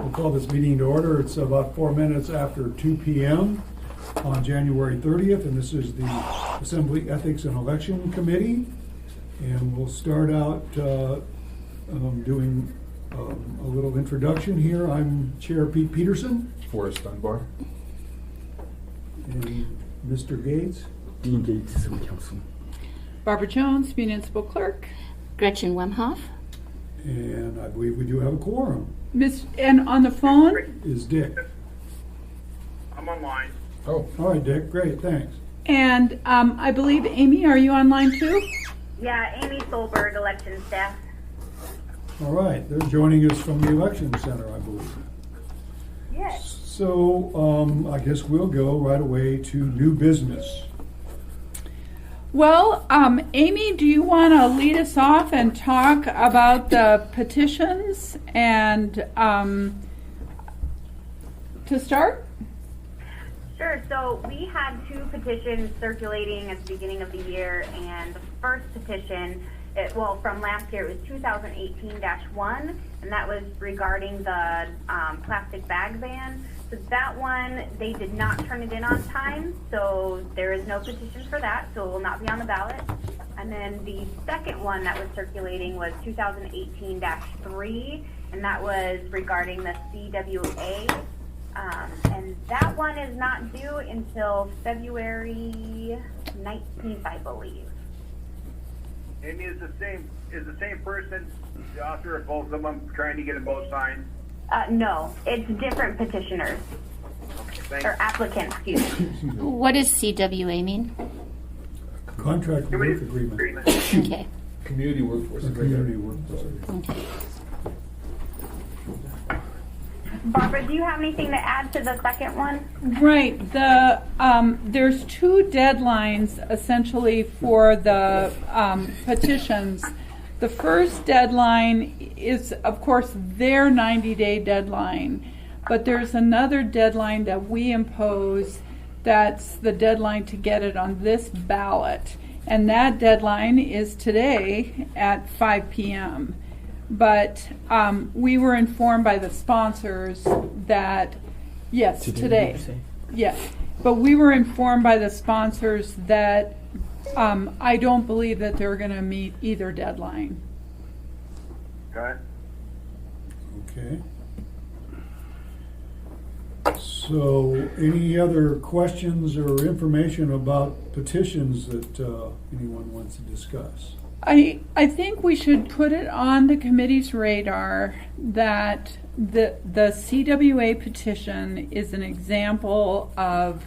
We'll call this meeting to order. It's about 4 minutes after 2 p.m. on January 30th, and this is the Assembly Ethics and Election Committee. And we'll start out doing a little introduction here. I'm Chair Pete Peterson. Forrest Dunbar. And Mr. Gates. Dean Gates, Assembly Council. Barbara Jones, Municipal Clerk. Gretchen Wemhoff. And I believe we do have a quorum. And on the phone, Is Dick. I'm online. Oh, All right, Dick, great, thanks. and I believe, Amy, are you online too? Yeah, Amy Solberg, election staff. All right, they're joining us from the Election Center, I believe. Yes. So I guess we'll go right away to new business. Well, Amy, do you want to lead us off and talk about the petitions and to start? Sure. So we had 2 petitions circulating at the beginning of the year, and the first petition, from last year, it was 2018-1, and that was regarding the plastic bag ban. So that one, they did not turn it in on time, so there is no petition for that, so it will not be on the ballot. And then the second one that was circulating was 2018-3, and that was regarding the CWA. And that one is not due until February 19th, I believe. Amy is the same person, the author of both of them, trying to get them both signed. No, it's different petitioners, Thanks. or applicants, excuse me. What does CWA mean? Contract work agreement. Okay. community workforce Or agreement. community workforce. Okay. Barbara, do you have anything to add to the second one? Right. There's 2 deadlines essentially for the petitions. The first deadline is, of course, their 90-day deadline, but there's another deadline that we impose that's the deadline to get it on this ballot, and that deadline is today at 5 p.m. But we were informed by the sponsors that, yes, today. did you say? Yes, but we were informed by the sponsors that I don't believe that they're going to meet either deadline. Okay. Okay. So any other questions or information about petitions that anyone wants to discuss? I think we should put it on the committee's radar that the CWA petition is an example of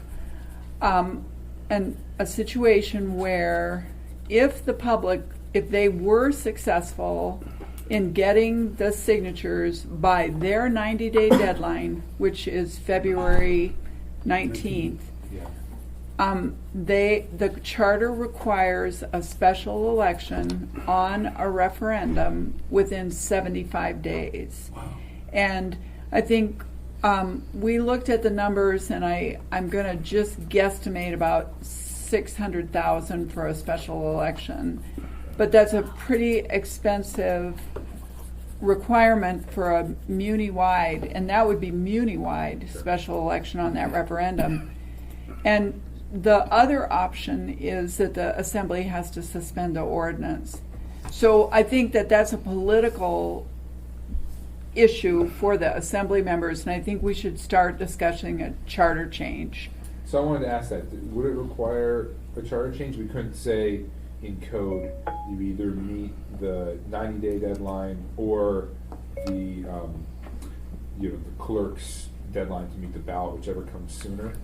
a situation where if the public, if they were successful in getting the signatures by their 90-day deadline, which is February 19th, the charter requires a special election on a referendum within 75 days. Wow. And I think we looked at the numbers, and I'm going to just guesstimate about 600,000 for a special election. But that's a pretty expensive requirement for a muni-wide, and that would be muni-wide special election on that referendum. And the other option is that the Assembly has to suspend the ordinance. So I think that that's a political issue for the Assembly members, and I think we should start discussing a charter change. So I wanted to ask that, would it require a charter change? We couldn't say in code, you either meet the 90-day deadline or the the clerk's deadline to meet the ballot, whichever comes sooner.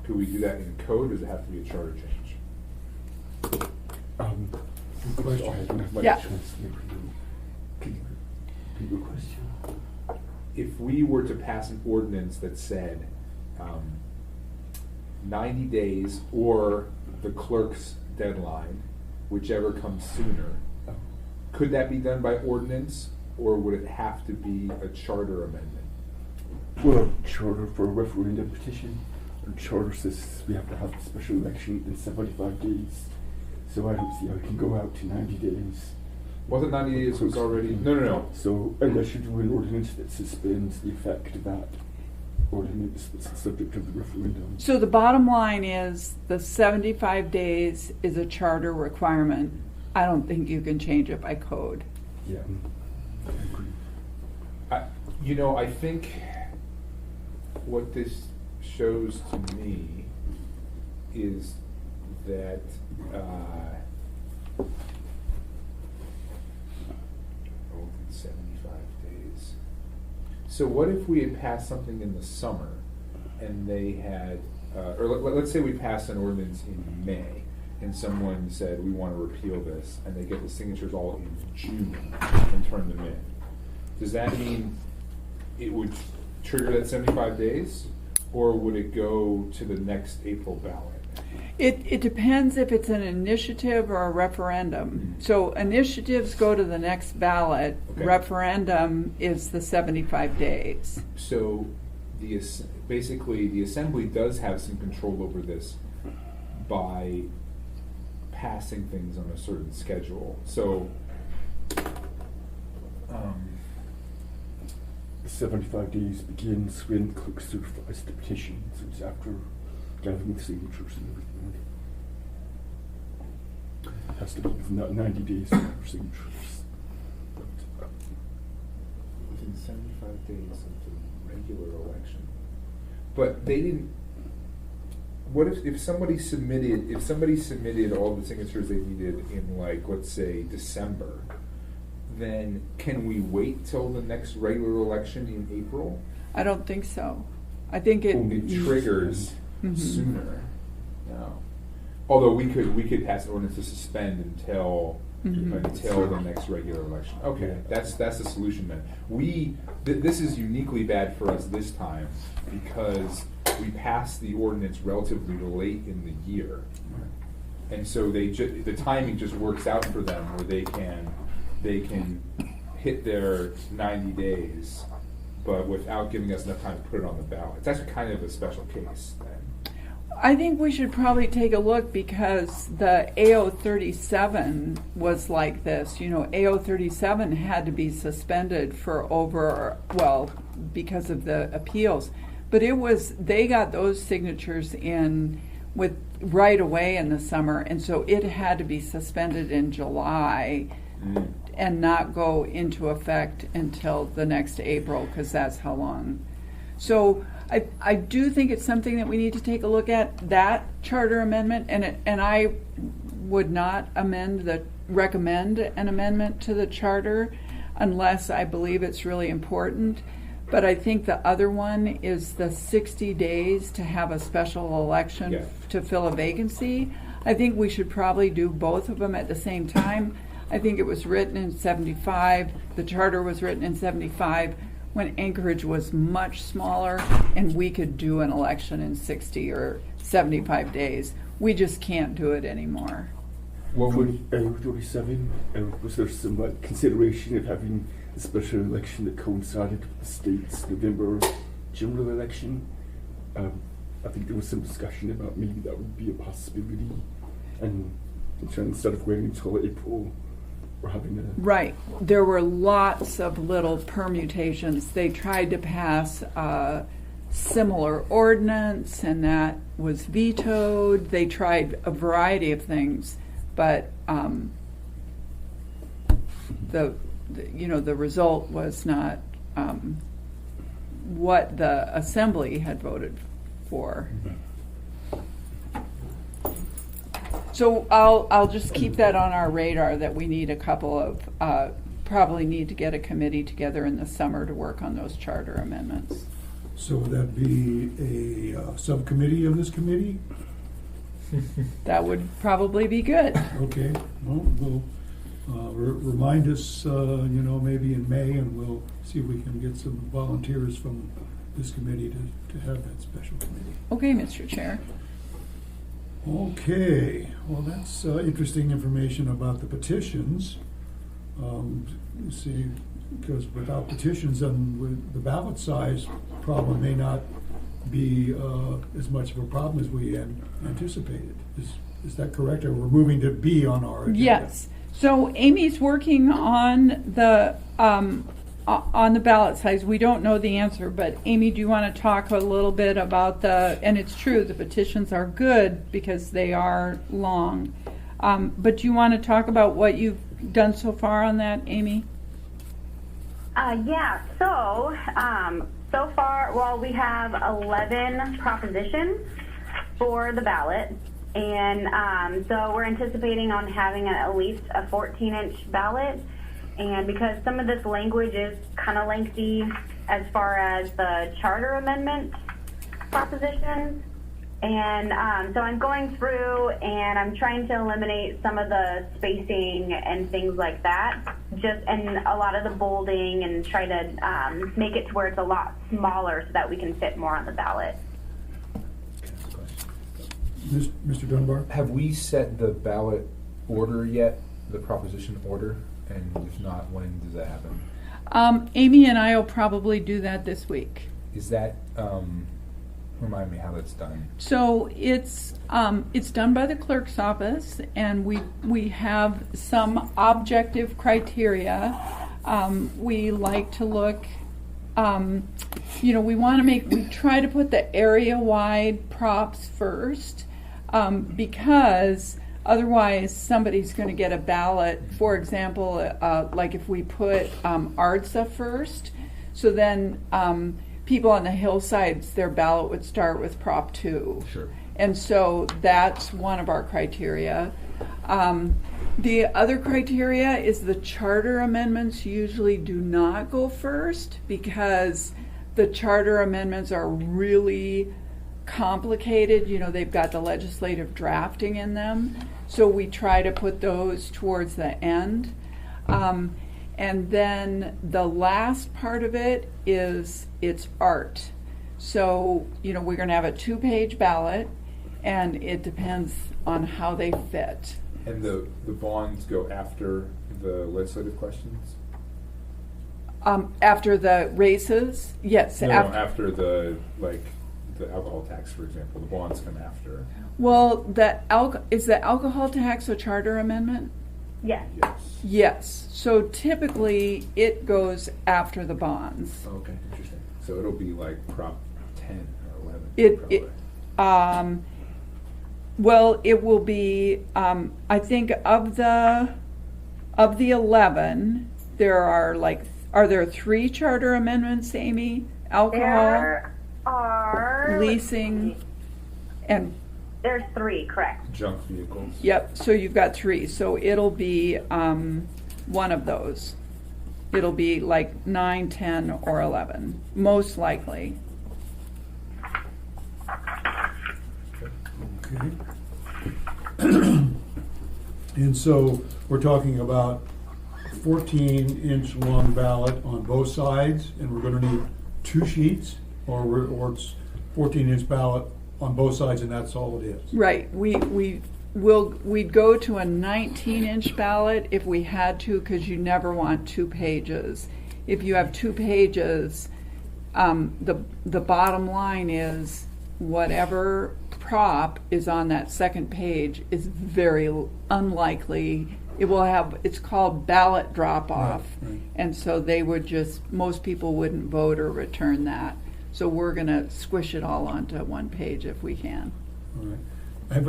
Could we do that in code, or does it have to be a charter change? Good question. I don't have much Yeah. translate. Can you repeat your question? If we were to pass an ordinance that said 90 days or the clerk's deadline, whichever comes sooner, could that be done by ordinance, or would it have to be a charter amendment? Well, charter for a referendum petition. The charter says we have to have a special election in 75 days. So I don't see how it can go out to 90 days. Wasn't 90 days was already, no. So unless you do an ordinance that suspends the effect of that ordinance that's the subject of the referendum. So the bottom line is the 75 days is a charter requirement. I don't think you can change it by code. Yeah. I agree. I think what this shows to me is that 75 days. So what if we had passed something in the summer and they had, or let's say we passed an ordinance in May and someone said, we want to repeal this, and they get the signatures all in June and turn them in. Does that mean it would trigger that 75 days, or would it go to the next April ballot? It depends if it's an initiative or a referendum. So initiatives go to the next ballot. Okay. Referendum is the 75 days. So basically, the Assembly does have some control over this by passing things on a certain schedule. So, 75 days begins when the clerk certifies the petition, so it's after gathering the signatures and everything. It has to be within that 90 days for signatures. within 75 days of the regular election. But they didn't. What if somebody submitted all the signatures they needed in, like, let's say December? Then can we wait till the next regular election in April? I don't think so. I think it Triggers sooner. No. Although we could pass an ordinance to suspend until the next regular election. Okay, that's the solution then. This is uniquely bad for us this time because we passed the ordinance relatively late in the year, and so the timing just works out for them where they can hit their 90 days, but without giving us enough time to put it on the ballot. It's actually kind of a special case then. I think we should probably take a look because the AO 37 was like this. AO 37 had to be suspended for because of the appeals. But they got those signatures in right away in the summer, and so it had to be suspended in July and not go into effect until the next April, because that's how long. So I do think it's something that we need to take a look at, that charter amendment, and I would not recommend an amendment to the charter unless I believe it's really important. But I think the other one is the 60 days to have a special election to fill a vacancy. I think we should probably do both of them at the same time. I think it was written in 75, the charter was written in 75, when Anchorage was much smaller and we could do an election in 60 or 75 days. We just can't do it anymore. Well, For 37, was there some consideration of having a special election that coincided with the state's November general election? I think there was some discussion about maybe that would be a possibility, and instead of waiting until April, we're having a... Right. There were lots of little permutations. They tried to pass a similar ordinance, and that was vetoed. They tried a variety of things, but the result was not what the Assembly had voted for. So I'll just keep that on our radar, that we need a couple of, probably need to get a committee together in the summer to work on those charter amendments. So would that be a subcommittee of this committee? That would probably be good. Okay, well, we'll remind us, maybe in May, and we'll see if we can get some volunteers from this committee to have that special committee. Okay, Mr. Chair. Okay, well, that's interesting information about the petitions. You see, because without petitions, then the ballot size problem may not be as much of a problem as we anticipated. Is that correct? Or we're moving to B on our agenda? Yes. So Amy's working on the ballot size. We don't know the answer, but Amy, do you want to talk a little bit about and it's true, the petitions are good because they are long. But do you want to talk about what you've done so far on that, Amy? Yeah, so far, well, we have 11 propositions for the ballot. And so we're anticipating on having at least a 14-inch ballot. And because some of this language is kind of lengthy as far as the charter amendment propositions. And so I'm going through and I'm trying to eliminate some of the spacing and things like that, and a lot of the bolding, and try to make it to where it's a lot smaller so that we can fit more on the ballot. Mr. Dunbar? Have we set the ballot order yet, the proposition order? And if not, when does that happen? Amy and I will probably do that this week. Is that, remind me how that's done? So it's done by the clerk's office, and we have some objective criteria. We like to look, we try to put the area-wide props first, because otherwise somebody's going to get a ballot. For example, like if we put ARDSA first, so then people on the hillsides, their ballot would start with Prop 2. Sure. And so that's one of our criteria. The other criteria is the charter amendments usually do not go first because the charter amendments are really complicated. They've got the legislative drafting in them. So we try to put those towards the end. And then the last part of it is it's art. So, we're going to have a 2-page ballot, and it depends on how they fit. And the bonds go after the legislative questions? After the races, yes. No, after the alcohol tax, for example. The bonds come after. Well, is the alcohol tax a charter amendment? Yes. Yes. Yes. So typically it goes after the bonds. Oh, okay, interesting. So it'll be like Prop 10 or 11. It will be. I think of the 11, there are there 3 charter amendments, Amy? Alcohol, There are leasing, and there's 3, correct? Junk vehicles. yep. So you've got 3. So it'll be one of those. It'll be like 9, 10, or 11, most likely. Okay. And so we're talking about 14-inch long ballot on both sides, and we're going to need 2 sheets, or it's 14-inch ballot on both sides, and that's all it is. Right. We'd go to a 19-inch ballot if we had to, because you never want 2 pages. If you have 2 pages, the bottom line is whatever prop is on that second page is very unlikely. It's called ballot drop off. Right. And so most people wouldn't vote or return that. So we're going to squish it all onto one page if we can. All right.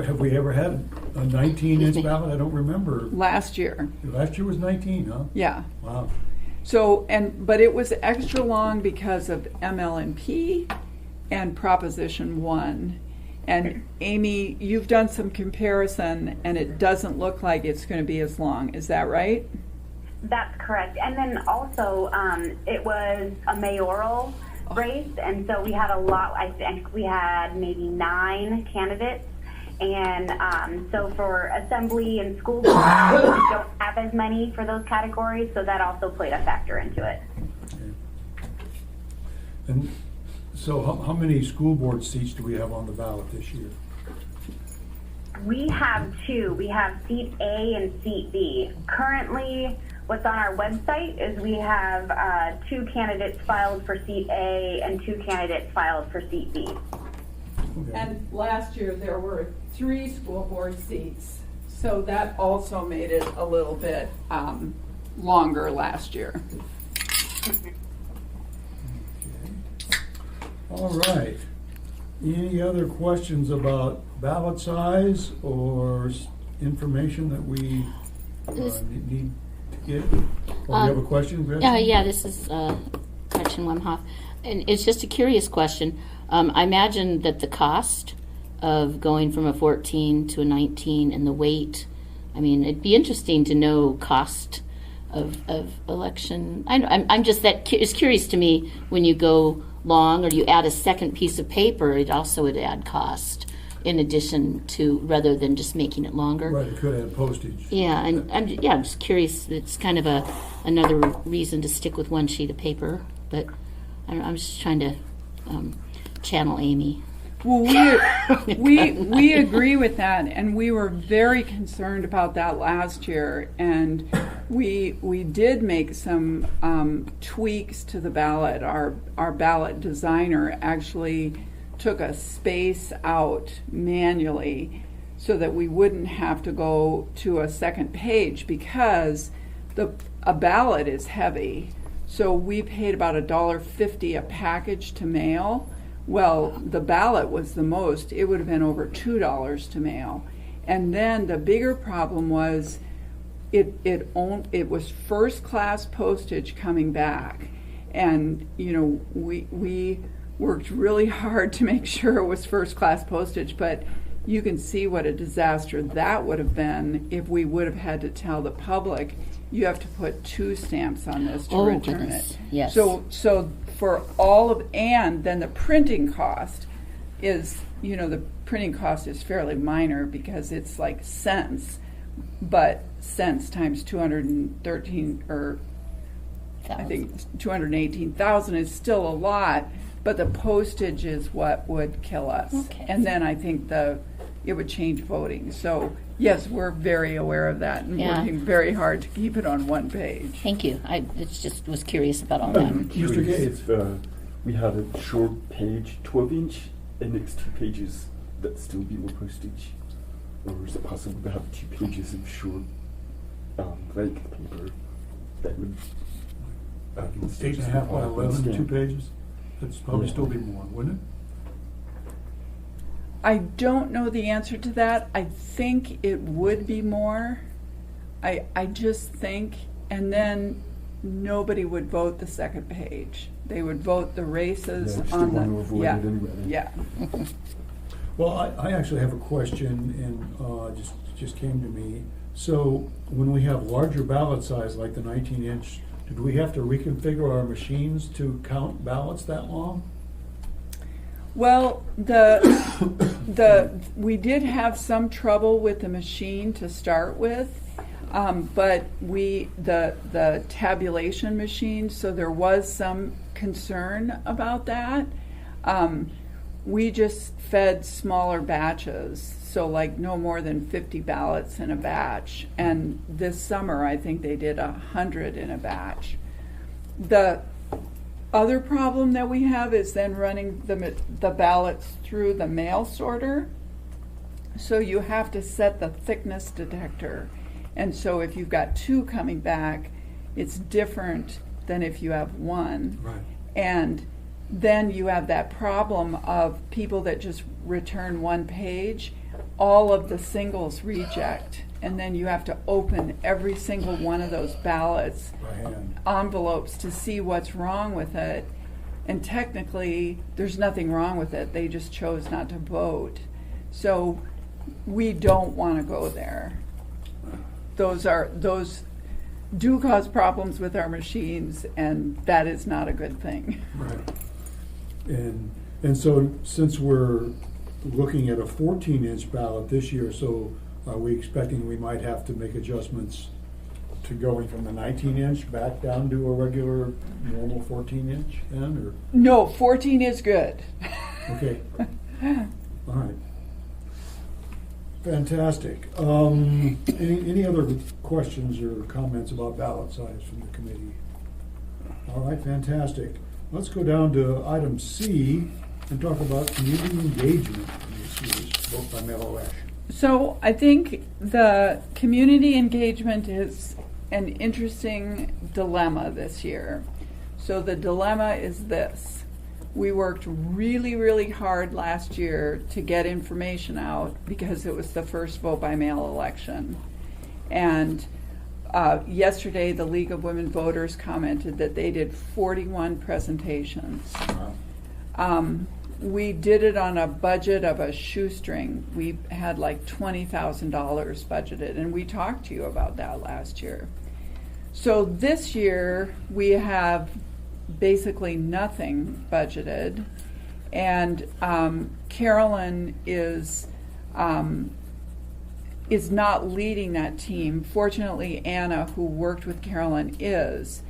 Have we ever had a 19-inch ballot? I don't remember. Last year. Last year was 19, huh? Yeah. Wow. So, but it was extra long because of MLNP and Proposition 1. And Amy, you've done some comparison, and it doesn't look like it's going to be as long. Is that right? That's correct. And then also, it was a mayoral race, and so we had a lot. I think we had maybe 9 candidates. And so for assembly and school board, we don't have as many for those categories, so that also played a factor into it. And so how many school board seats do we have on the ballot this year? We have 2. We have seat A and seat B. Currently, what's on our website is we have 2 candidates filed for seat A and 2 candidates filed for seat B. Okay. And last year there were 3 school board seats. So that also made it a little bit longer last year. All right. Any other questions about ballot size or information that we need to get? Or you have a question, Gretchen? Yeah, this is Gretchen Wemhoff. And it's just a curious question. I imagine that the cost of going from a 14 to a 19 and the weight, I mean, it'd be interesting to know cost of election. I'm just it's curious to me when you go long or you add a second piece of paper, it also would add cost in addition to, rather than just making it longer. Right, it could add postage. Yeah, and I'm just curious. It's kind of another reason to stick with one sheet of paper, but I'm just trying to channel Amy. Well, we agree with that, and we were very concerned about that last year, and we did make some tweaks to the ballot. Our ballot designer actually took a space out manually so that we wouldn't have to go to a second page, because a ballot is heavy. So we paid about $1.50 a package to mail. Well, the ballot was the most. It would have been over $2 to mail. And then the bigger problem was it was first class postage coming back. And, you know, we worked really hard to make sure it was first class postage, but you can see what a disaster that would have been if we would have had to tell the public, you have to put 2 stamps on this to return goodness. it. Yes. So for all of, and then the printing cost is, you know, the printing cost is fairly minor because it's like cents, but cents times 213, or I think 218,000 is still a lot, but the postage is what would kill us. Okay. And then I think it would change voting. So yes, we're very aware of that and Yeah. working very hard to keep it on one page. Thank you. I just was curious about all that. Mr. Gates. If we had a short page, 12-inch, and next 2 pages, that still be more postage? Or is it possible to have 2 pages of short blank paper that would... 8.5 by 11, 2 pages? That'd probably still be more, wouldn't it? I don't know the answer to that. I think it would be more. I just think, and then nobody would vote the second page. They would vote the races Yeah, still on want to the, avoid yeah, it anyway. yeah. Well, I actually have a question, and just came to me. So when we have larger ballot size, like the 19-inch, did we have to reconfigure our machines to count ballots that long? Well, we did have some trouble with the machine to start with, but the tabulation machine, so there was some concern about that. We just fed smaller batches, so like no more than 50 ballots in a batch. And this summer, I think they did 100 in a batch. The other problem that we have is then running the ballots through the mail sorter. So you have to set the thickness detector. And so if you've got 2 coming back, it's different than if you have 1. Right. And then you have that problem of people that just return 1 page, all of the singles reject. And then you have to open every single one of those ballots, By hand. envelopes, to see what's wrong with it. And technically, there's nothing wrong with it. They just chose not to vote. So we don't want to go there. Those do cause problems with our machines, and that is not a good thing. Right. And so since we're looking at a 14-inch ballot this year, so are we expecting we might have to make adjustments to going from the 19-inch back down to a regular normal 14-inch then, or? No, 14 is good. Okay. All right. Fantastic. Any other questions or comments about ballot size from the committee? All right, fantastic. Let's go down to item C and talk about community engagement in this year's vote by mail election. So I think the community engagement is an interesting dilemma this year. So the dilemma is this. We worked really, really hard last year to get information out because it was the first vote by mail election. And yesterday, the League of Women Voters commented that they did 41 presentations. Wow. We did it on a budget of a shoestring. We had like $20,000 budgeted, and we talked to you about that last year. So this year, we have basically nothing budgeted, and Carolyn is not leading that team. Fortunately, Anna, who worked with Carolyn, is.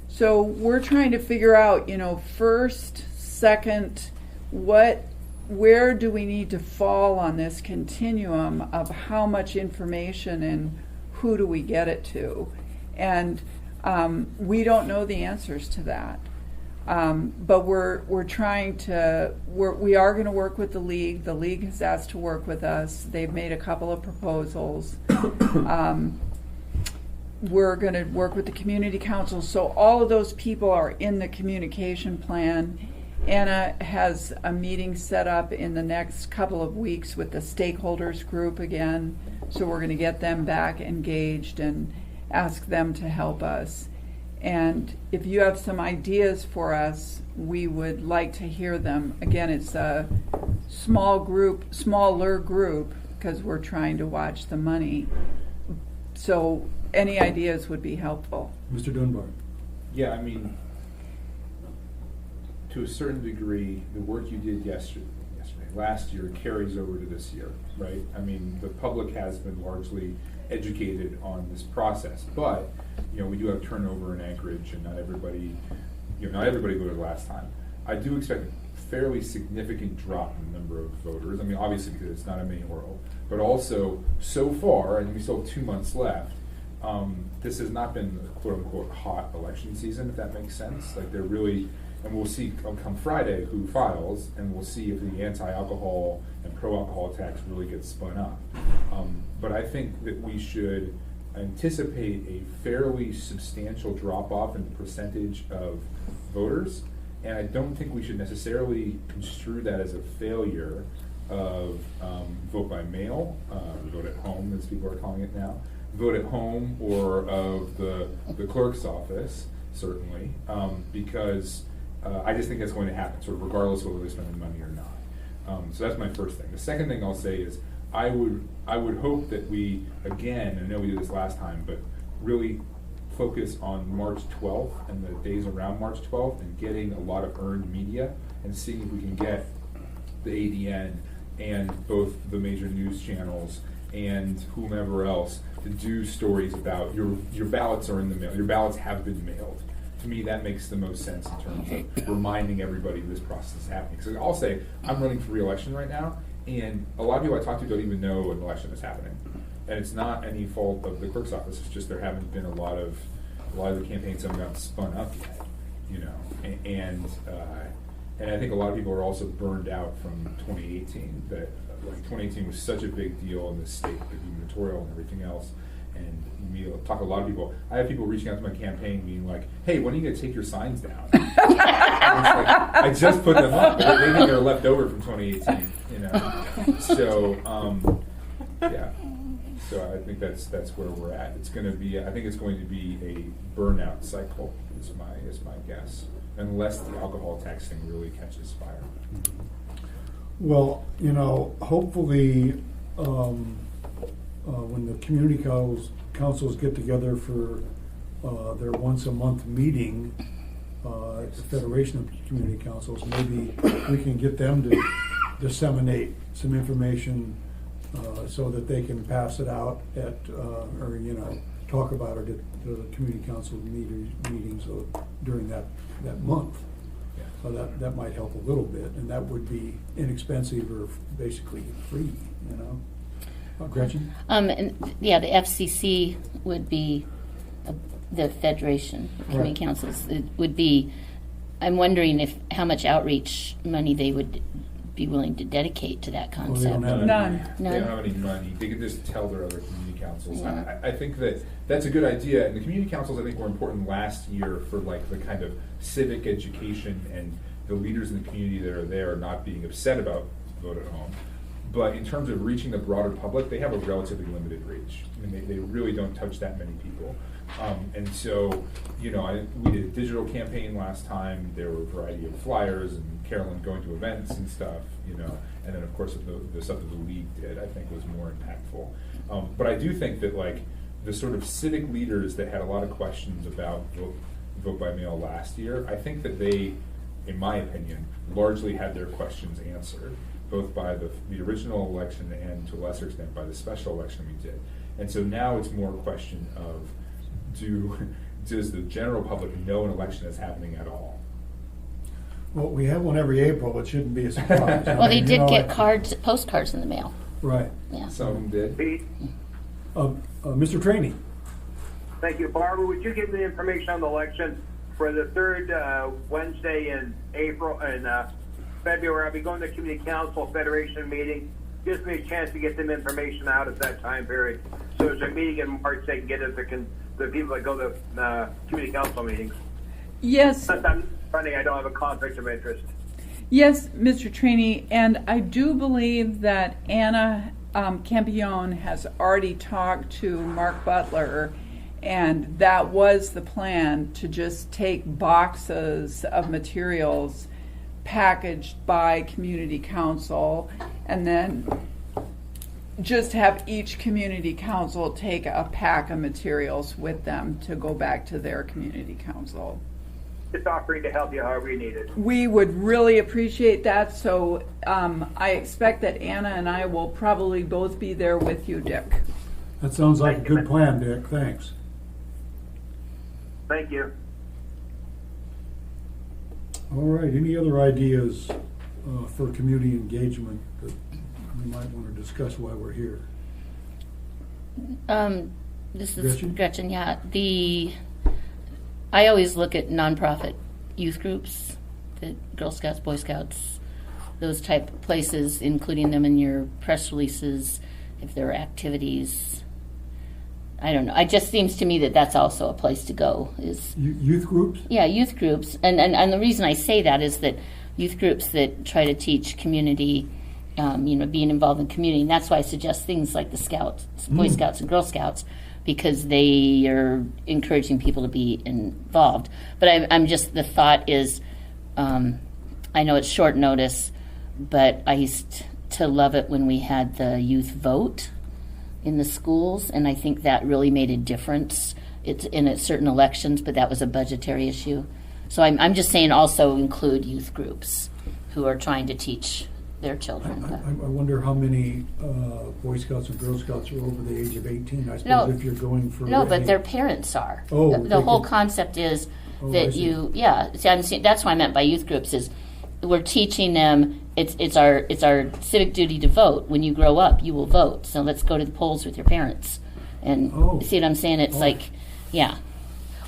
So we're trying to figure out, first, second, where do we need to fall on this continuum of how much information and who do we get it to? And we don't know the answers to that. But we're trying to, we are going to work with the league. The league has asked to work with us. They've made a couple of proposals. We're going to work with the community council. So all of those people are in the communication plan. Anna has a meeting set up in the next couple of weeks with the stakeholders group again. So we're going to get them back engaged and ask them to help us. And if you have some ideas for us, we would like to hear them. Again, it's a smaller group, because we're trying to watch the money. So any ideas would be helpful. Mr. Dunbar. Yeah, I mean, to a certain degree, the work you did last year carries over to this year, right? I mean, the public has been largely educated on this process, but we do have turnover in Anchorage, and not everybody voted last time. I do expect a fairly significant drop in the number of voters. I mean, obviously because it's not a mayoral, but also so far, and we still have 2 months left. This has not been a quote unquote hot election season, if that makes sense. Like they're really. And we'll see come Friday who files, and we'll see if the anti-alcohol and pro-alcohol tax really gets spun up. But I think that we should anticipate a fairly substantial drop-off in the percentage of voters, and I don't think we should necessarily construe that as a failure of vote by mail, vote at home, as people are calling it now, vote at home, or of the clerk's office, certainly, because I just think that's going to happen, sort of regardless of whether they're spending money or not. So that's my first thing. The second thing I'll say is I would hope that we, again, I know we did this last time, but really focus on March 12th and the days around March 12th and getting a lot of earned media and seeing if we can get the ADN and both the major news channels and whomever else to do stories about your ballots are in the mail, your ballots have been mailed. To me, that makes the most sense in terms of reminding everybody this process is happening. Because I'll say, I'm running for re-election right now, and a lot of people I talk to don't even know an election is happening. And it's not any fault of the clerk's office, it's just there haven't been a lot of the campaigns haven't gotten spun up yet, And I think a lot of people are also burned out from 2018, that 2018 was such a big deal in the state, the gubernatorial and everything else. And a lot of people. I have people reaching out to my campaign, being like, "Hey, when are you going to take your signs down?" And it's like, I just put them up. They think they're left over from 2018, So, yeah. So I think that's where we're at. It's going to be. I think it's going to be a burnout cycle. Is my guess, unless the alcohol tax thing really catches fire. Well, hopefully. When the community councils get together for their once-a-month meeting at the Federation of Community Councils, maybe we can get them to disseminate some information so that they can pass it out at, or talk about it at the community council meetings during that month. Yeah. So that might help a little bit, and that would be inexpensive or basically free, Gretchen? And yeah, the FCC would be the Federation of Community Councils. It would be. I'm wondering how much outreach money they would be willing to dedicate to that Well, they don't concept. have None. They None. don't have any money. They can just tell their other community councils. Yeah. I think that that's a good idea, and the community councils I think were important last year for like the kind of civic education and the leaders in the community that are there not being upset about vote at home. But in terms of reaching the broader public, they have a relatively limited reach. I mean, they really don't touch that many people. And so, you know, we did a digital campaign last time. There were a variety of flyers and Carolyn going to events and stuff, you know. And then, of course, the stuff that the league did, I think, was more impactful. But I do think that, like, the sort of civic leaders that had a lot of questions about vote by mail last year, I think that they, in my opinion, largely had their questions answered, both by the original election and to a lesser extent by the special election we did. And so now it's more a question of does the general public know an election is happening at all? Well, we have one every April, it shouldn't be a surprise. Well, they did get cards. postcards in the mail. Right. Yeah. Some of them did. Pete, Mr. Trainee, thank you. Barbara, would you give me information on the election for the third Wednesday in April and February? I'll be going to the Community Council Federation meeting. Gives me a chance to get them information out at that time period. So there's a meeting in March they can get it the people that go to Community Council meetings. Yes, Since I'm running, I don't have a conflict of interest. yes, Mr. Trainee, and I do believe that Anna Campione has already talked to Mark Butler, and that was the plan, to just take boxes of materials packaged by community council and then just have each community council take a pack of materials with them to go back to their community council. Just offering to help you however you need it. We would really appreciate that, so I expect that Anna and I will probably both be there with you, Dick. that sounds like a good plan, Dick, thanks. Thank you. All right, any other ideas for community engagement that we might want to discuss while we're here? This is Gretchen? Gretchen. Yeah, I always look at nonprofit youth groups, the Girl Scouts, Boy Scouts, those type of places, including them in your press releases, if there are activities. I don't know. It just seems to me that that's also a place to go. Is Youth groups? yeah, youth groups, and the reason I say that is that youth groups that try to teach community, being involved in community, and that's why I suggest things like the Scouts, Boy Scouts, and Girl Scouts, because they are encouraging people to be involved. But I'm just, the thought is, I know it's short notice, but I used to love it when we had the youth vote in the schools, and I think that really made a difference. It's in certain elections, but that was a budgetary issue. So I'm just saying also include youth groups who are trying to teach their children. I wonder how many Boy Scouts and Girl Scouts are over the age of 18. I suppose No. if you're going for No, but a- their parents are. Oh, the they whole could- concept is Oh, I that see. that's what I meant by youth groups is we're teaching them it's our civic duty to vote. When you grow up, you will vote. So let's go to the polls with your parents. And Oh. see what I'm saying? It's Oh. like, yeah.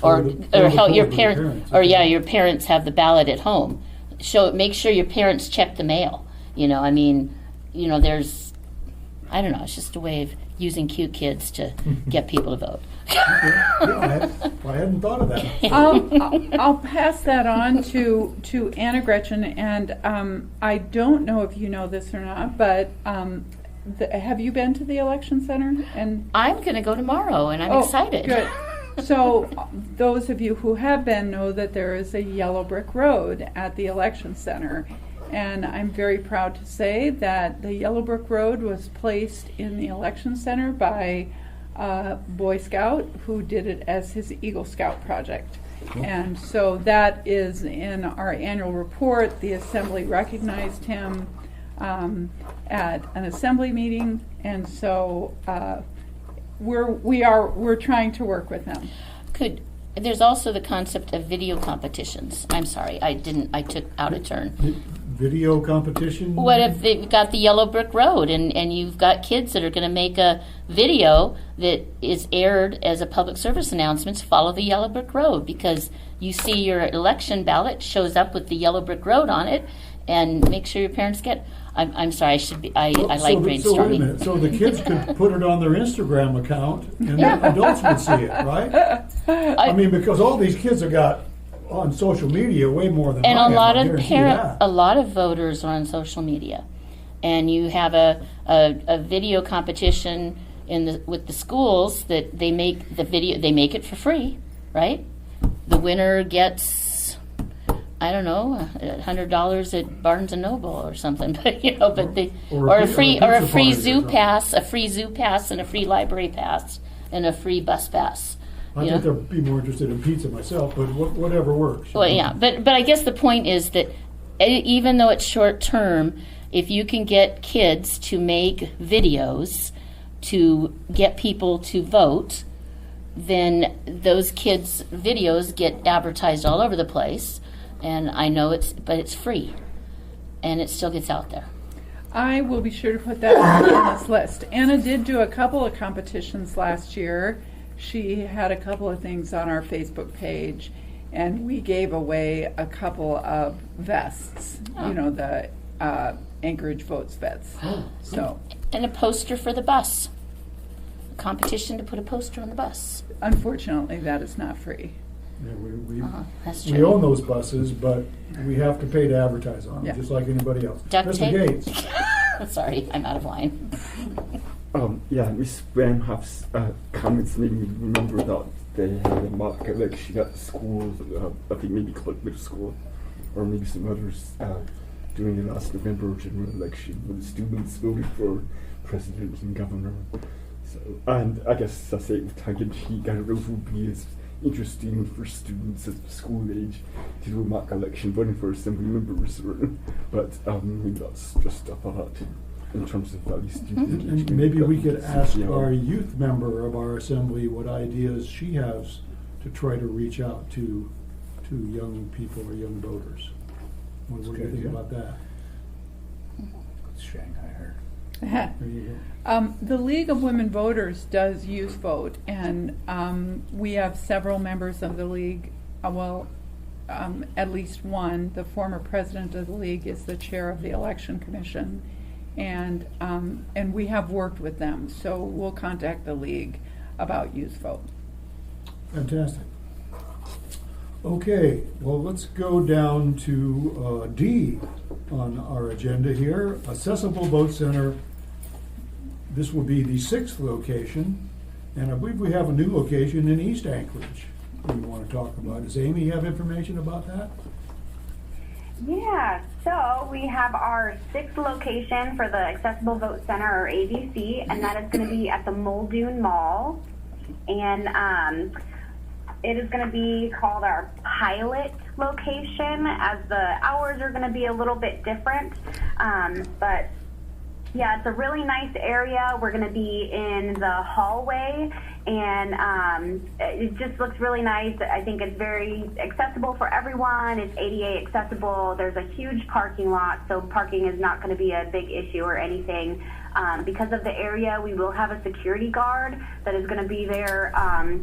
Or Or the- or or the how your polls with your parent parents, or okay. your parents have the ballot at home. Make sure your parents check the mail. There's I don't know, it's just a way of using cute kids to get people to vote. Yeah, I hadn't thought of that. I'll pass that on to Anna Gretchen, and I don't know if you know this or not, but have you been to the election center? And I'm going to go tomorrow, and I'm excited. Good. So those of you who have been know that there is a yellow brick road at the election center. And I'm very proud to say that the yellow brick road was placed in the election center by a Boy Scout who did it as his Eagle Scout project. And so that is in our annual report. The assembly recognized him at an assembly meeting, and so we're trying to work with them. There's also the concept of video competitions. I'm sorry, I took out a turn. Video competition? What if they've got the yellow brick road and you've got kids that are going to make a video that is aired as a public service announcement to follow the yellow brick road, because you see your election ballot shows up with the yellow brick road on it, and make sure your parents get. I'm sorry, I should be. I like So wait a brainstorming. minute, so the kids could put it on their Instagram account and the adults would see it, right? I mean, because all these kids have got on social media way more than And I a have, lot I of guarantee you that. a lot of voters are on social media, and you have a video competition with the schools that they make the video. They make it for free, right? The winner gets, I don't know, $100 at Barnes and Noble or something, but Or a free party zoo or something. pass, a free zoo pass, and a free library pass, and a free bus pass. I think they'd be more interested in pizza myself, but whatever works. Well, yeah, but I guess the point is that even though it's short term, if you can get kids to make videos to get people to vote, then those kids' videos get advertised all over the place. And I know but it's free, and it still gets out there. I will be sure to put that on this list. Anna did do a couple of competitions last year. She had a couple of things on our Facebook page, and we gave away a couple of vests, the Anchorage Votes vets. So, And a poster for the bus. A competition to put a poster on the bus. unfortunately, that is not free. Yeah, That's we true. own those buses, but we have to pay to advertise on them, Yeah. just like anybody else. Duct Mr. tape? Gates. Sorry, I'm out of line. Yeah, Miss Bramhaft's comments made me remember that they had a mock election at the schools, I think maybe Clark Middle School, or maybe some others, during the last November general election, where the students voted for president and governor. So, and I guess I say it with tongue in cheek, I don't know if it would be as interesting for students at school age to do a mock election voting for assembly members, but maybe that's just a thought in terms of at least student And engagement. maybe we could ask Yeah. our youth member of our assembly what ideas she has to try to reach out to young people or young voters. What do you think about that? Shanghai her. There you go. The League of Women Voters does Youth Vote, and we have several members of the league. At least one. The former president of the league is the chair of the election commission, and we have worked with them. So we'll contact the league about Youth Vote. Fantastic. Okay, well, let's go down to D on our agenda here. Accessible Vote Center. This will be the 6th location, and I believe we have a new location in East Anchorage we want to talk about. Does Amy have information about that? Yeah, so we have our 6th location for the Accessible Vote Center, or ABC, and that is going to be at the Muldoon Mall. And it is going to be called our pilot location, as the hours are going to be a little bit different. But yeah, it's a really nice area. We're going to be in the hallway, and it just looks really nice. I think it's very accessible for everyone. It's ADA accessible. There's a huge parking lot, so parking is not going to be a big issue or anything. Because of the area, we will have a security guard that is going to be there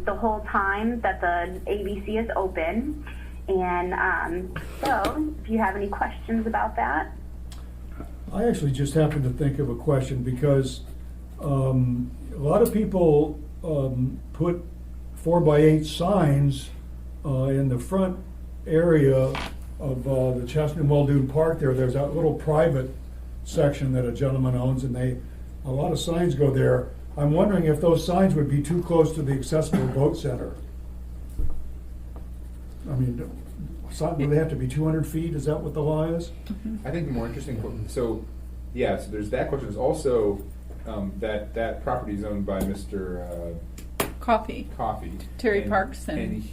the whole time that the ABC is open. And so if you have any questions about that. I actually just happened to think of a question because a lot of people put 4x8 signs in the front area of the Chestnut Muldoon Park there. There's that little private section that a gentleman owns, and a lot of signs go there. I'm wondering if those signs would be too close to the Accessible Vote Center. I mean, do they have to be 200 feet? Is that what the law is? I think the more interesting, so there's that question. There's also that property is owned by Mr. Coffee. Terry Parks and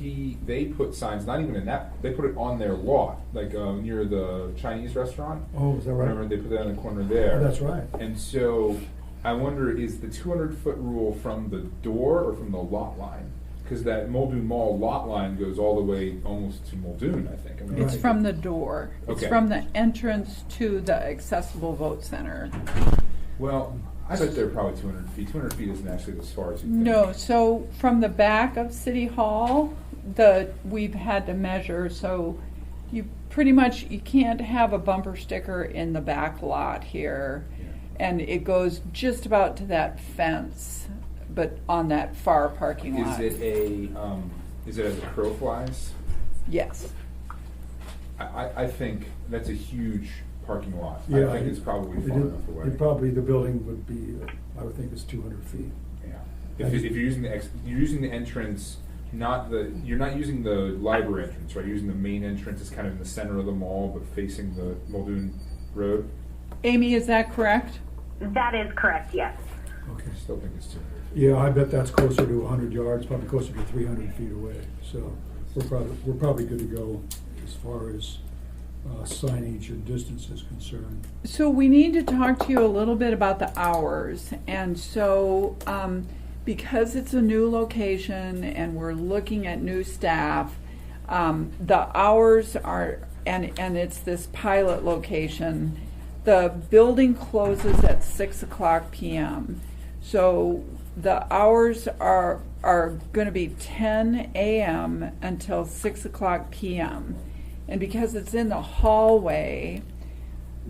they put signs, not even in that, they put it on their lot, like near the Chinese restaurant. Oh, is that right? Remember, they put that in the corner there. Oh, that's right. And so I wonder, is the 200-foot rule from the door or from the lot line? Because that Muldoon Mall lot line goes all the way almost to Muldoon, I think. It's Right. from the door. It's Okay. from the entrance to the Accessible Vote Center. Well, I bet they're probably 200 feet. 200 feet isn't actually as far as you think. No, so from the back of City Hall, we've had to measure, so you pretty much, you can't have a bumper sticker in the back lot here. And it goes just about to that fence, but on that far parking lot. Is it as a crow flies? Yes. I think that's a huge parking lot. Yeah, I think it's probably far enough away. The building would be, I would think it's 200 feet. Yeah. If you're using you're using the entrance, you're not using the library entrance, right? You're using the main entrance is kind of in the center of the mall, but facing the Muldoon Road. Amy, is that correct? That is correct, yes. Okay. I still think it's 200. Yeah, I bet that's closer to 100 yards, probably closer to 300 feet away. So we're probably good to go as far as signage and distance is concerned. So we need to talk to you a little bit about the hours. And so because it's a new location and we're looking at new staff, the hours are, and it's this pilot location, the building closes at 6 o'clock p.m. So the hours are going to be 10 a.m. until 6 o'clock p.m. And because it's in the hallway,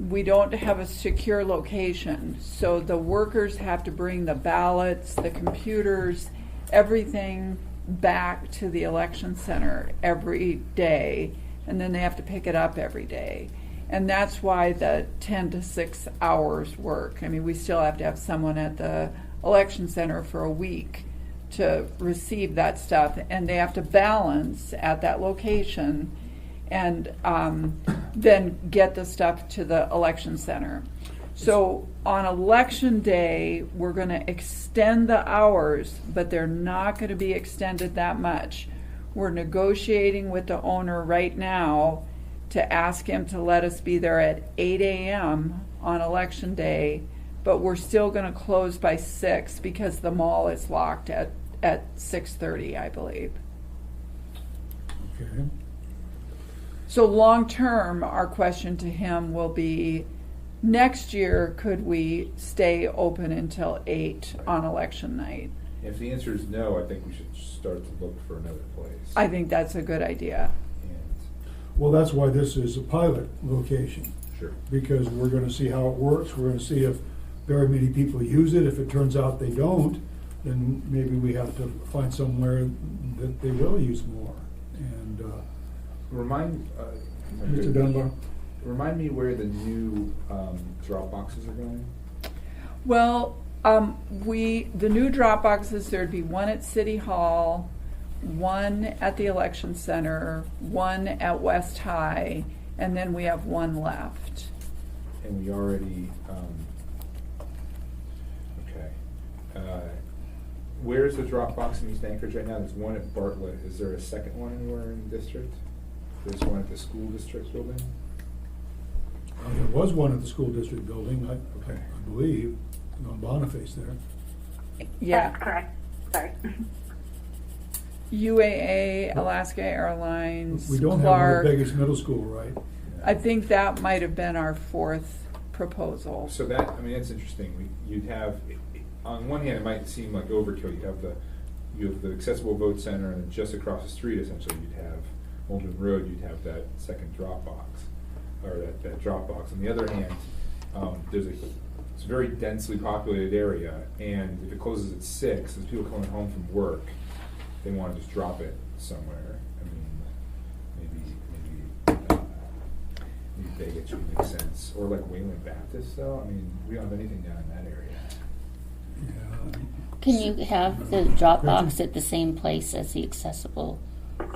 we don't have a secure location. So the workers have to bring the ballots, the computers, everything back to the election center every day. And then they have to pick it up every day. And that's why the 10 to 6 hours work. I mean, we still have to have someone at the election center for a week to receive that stuff. And they have to balance at that location and then get the stuff to the election center. So on election day, we're going to extend the hours, but they're not going to be extended that much. We're negotiating with the owner right now to ask him to let us be there at 8 a.m. on election day, but we're still going to close by 6 because the mall is locked at 6:30, I believe. Okay. So long-term, our question to him will be, next year, could we stay open until 8 on election night? If the answer is no, I think we should start to look for another place. I think that's a good idea. And Well, that's why this is a pilot location, sure. because we're going to see how it works. We're going to see if very many people use it. If it turns out they don't, then maybe we have to find somewhere that they will use more. And Mr. Dunbar? Remind me where the new drop boxes are going. Well, the new drop boxes, there'd be one at City Hall, one at the Election Center, one at West High, and then we have one left. And we already, okay. Where's the drop box in East Anchorage right now? There's one at Bartlett. Is there a second one anywhere in the district? There's one at the school district building? There was one at the school district building, I Okay. believe, on Boniface there. Yeah, That's correct. Sorry. UAA, Alaska Airlines, We don't Clark. have Vegas Middle School, right? I think that might have been our fourth proposal. So that, I mean, that's interesting. You'd have, on one hand, it might seem like overkill. You have the accessible vote center, and then just across the street, essentially, you'd have Muldoon Road. You'd have that second drop box, or that drop box. On the other hand, it's a very densely populated area, and if it closes at 6, as people coming home from work, they want to just drop it somewhere. I mean, maybe Vegas would make sense, or like Wayland Baptist, though. I mean, we don't have anything down in that area. Yeah. Can you have the drop box at the same place as the accessible?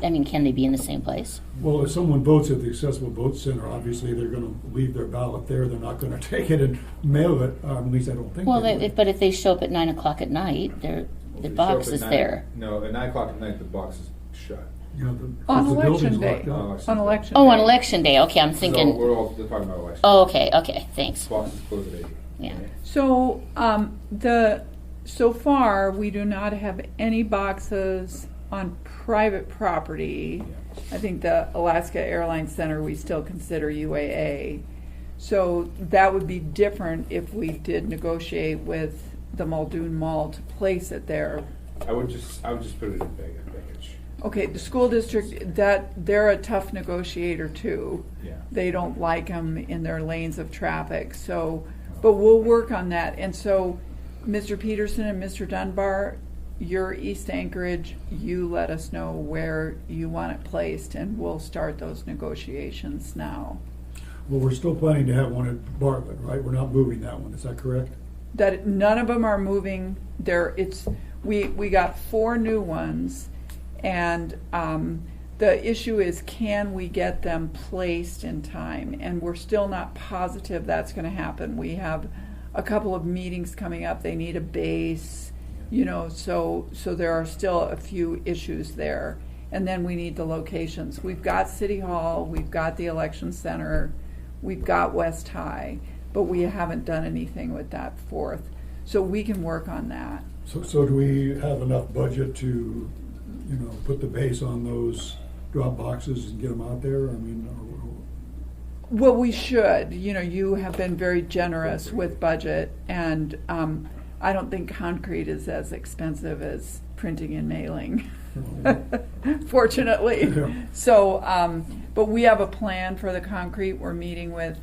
I mean, can they be in the same place? Well, if someone votes at the accessible vote center, obviously they're going to leave their ballot there. They're not going to take it and mail it. At least I don't think Well, they would. but if they show up at 9 o'clock at night, the If you show box up at is 9 there. No, at 9 o'clock at night, the box is shut. You know, On the election building's day. locked up. On election Oh, day. on election day. Okay, I'm thinking. We're all talking about election. Oh, okay. Thanks. Boxes close at 8. Yeah. So, so far, we do not have any boxes on private property. I think the Alaska Airlines Center, we still consider UAA. So that would be different if we did negotiate with the Muldoon Mall to place it there. I would just put it in Vegas. Okay, the school district, they're a tough negotiator too. Yeah. They don't like them in their lanes of traffic, so, but we'll work on that. And so, Mr. Peterson and Mr. Dunbar, you're East Anchorage, you let us know where you want it placed, and we'll start those negotiations now. Well, we're still planning to have one at Bartlett, right? We're not moving that one, is that correct? That, none of them are moving, we got 4 new ones, and the issue is, can we get them placed in time? And we're still not positive that's gonna happen. We have a couple of meetings coming up, they need a base, you know, so there are still a few issues there. And then we need the locations. We've got City Hall, we've got the Election Center, we've got West High, but we haven't done anything with that 4th. So we can work on that. So do we have enough budget to, you know, put the base on those drop boxes and get them out there? I mean, Well, we should. You know, you have been very generous with budget, and I don't think concrete is as expensive as printing and mailing, fortunately. Yeah. So, but we have a plan for the concrete. We're meeting with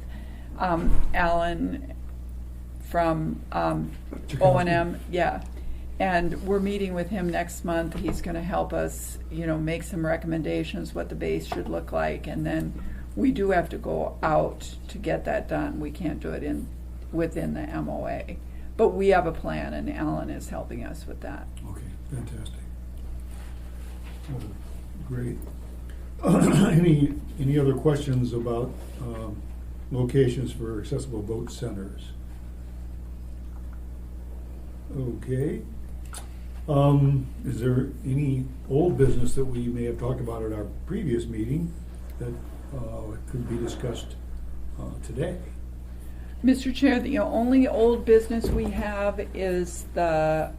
Alan from O&M, yeah. And we're meeting with him next month. He's gonna help us, you know, make some recommendations, what the base should look like, and then we do have to go out to get that done. We can't do it within the MOA. But we have a plan, and Alan is helping us with that. okay, fantastic. Oh, great. Any other questions about locations for accessible vote centers? Okay. Is there any old business that we may have talked about at our previous meeting that could be discussed today? Mr. Chair, the only old business we have is the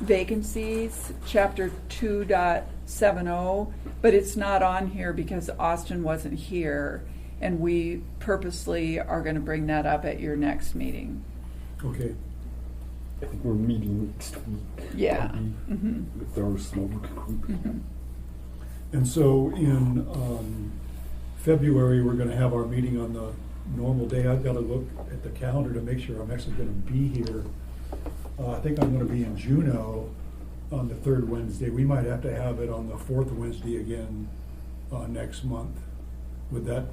vacancies, Chapter 2.70, but it's not on here because Austin wasn't here, and we purposely are going to bring that up at your next meeting. Okay. I think we're meeting next week. Yeah. probably, with our small group. And so in February, we're gonna have our meeting on the normal day. I've gotta look at the calendar to make sure I'm actually gonna be here. I think I'm gonna be in Juneau on the 3rd Wednesday. We might have to have it on the 4th Wednesday again next month. Would that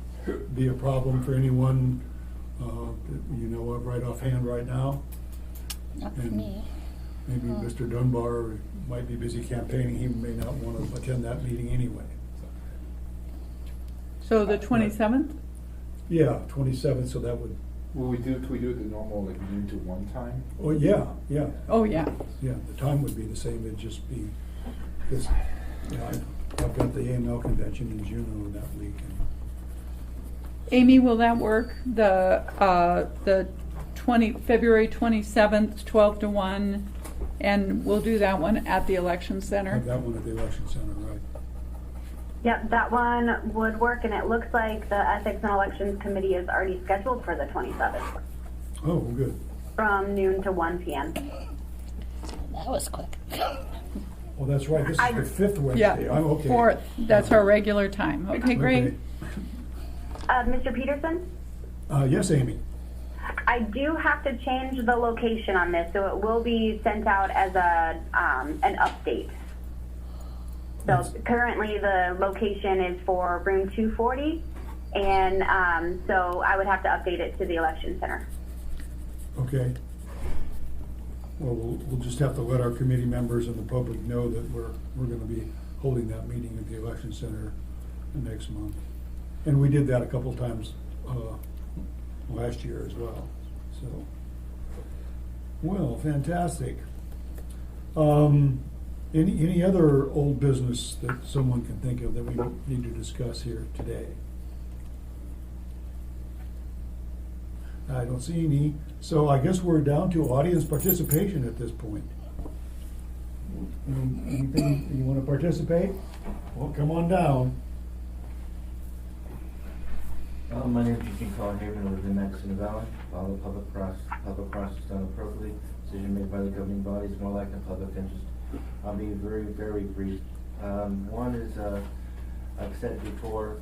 be a problem for anyone that you know of right offhand right now? Not for And me. Maybe Mr. Dunbar might be busy campaigning. He may not want to attend that meeting anyway. So the 27th? Yeah, 27th, so that would, Can we do it the normal, like noon to 1 time? oh, yeah, Oh, yeah. yeah, the time would be the same, it'd just be, because, you know, I've got the AML convention in Juneau that week. Amy, will that work? The February 27th, 12 to 1, and we'll do that one at the Election And Center. have that one at the election center, right? Yep, that one would work, and it looks like the Ethics and Elections Committee is already scheduled for the 27th, Oh, good. from noon to 1 p.m. That was quick. Well, that's right, this I- is the 5th Yeah, Wednesday, I'm okay. 4th, that's our regular time. Okay, great. Okay. Mr. Peterson? Yes, Amy? I do have to change the location on this, so it will be sent out as an update. So Yes. currently the location is for room 240, and so I would have to update it to the Election Center. Okay. Well, we'll just have to let our committee members and the public know that we're gonna be holding that meeting at the election center next month. And we did that a couple times, last year as well, so. Well, fantastic. Any other old business that someone can think of that we need to discuss here today? I don't see any, so I guess we're down to audience participation at this point. Anything, you wanna participate? Well, come on down. My name is Eugene Collinhaven, I live in Madison Valley. Follow public process done appropriately. Decision made by the governing body is more like the public interest. I'll be very, very brief. One is, I've said before,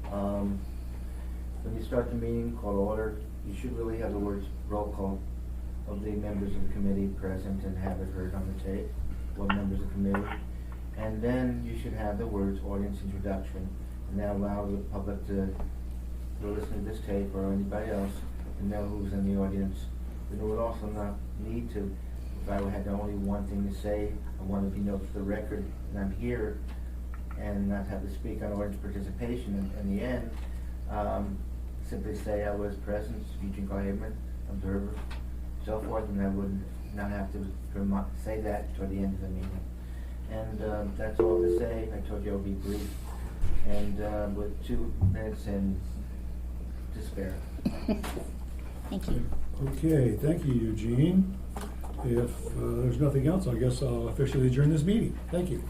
when you start the meeting, call to order, you should really have the words roll call of the members of the committee present and have it heard on the tape, what members of the committee. And then you should have the words audience introduction, and that allows the public to listen to this tape or anybody else to know who's in the audience. But it would also not need to, if I had only one thing to say, I want to be noted for the record that I'm here and not have to speak on audience participation. In the end, simply say I was present, Eugene Haberman, observer, so forth, and I would not have to say that toward the end of the meeting. And that's all to say. I told you I would be brief. And with 2 minutes and to spare. Thank you. Okay, thank you, Eugene. If there's nothing else, I guess I'll officially adjourn this meeting. Thank you.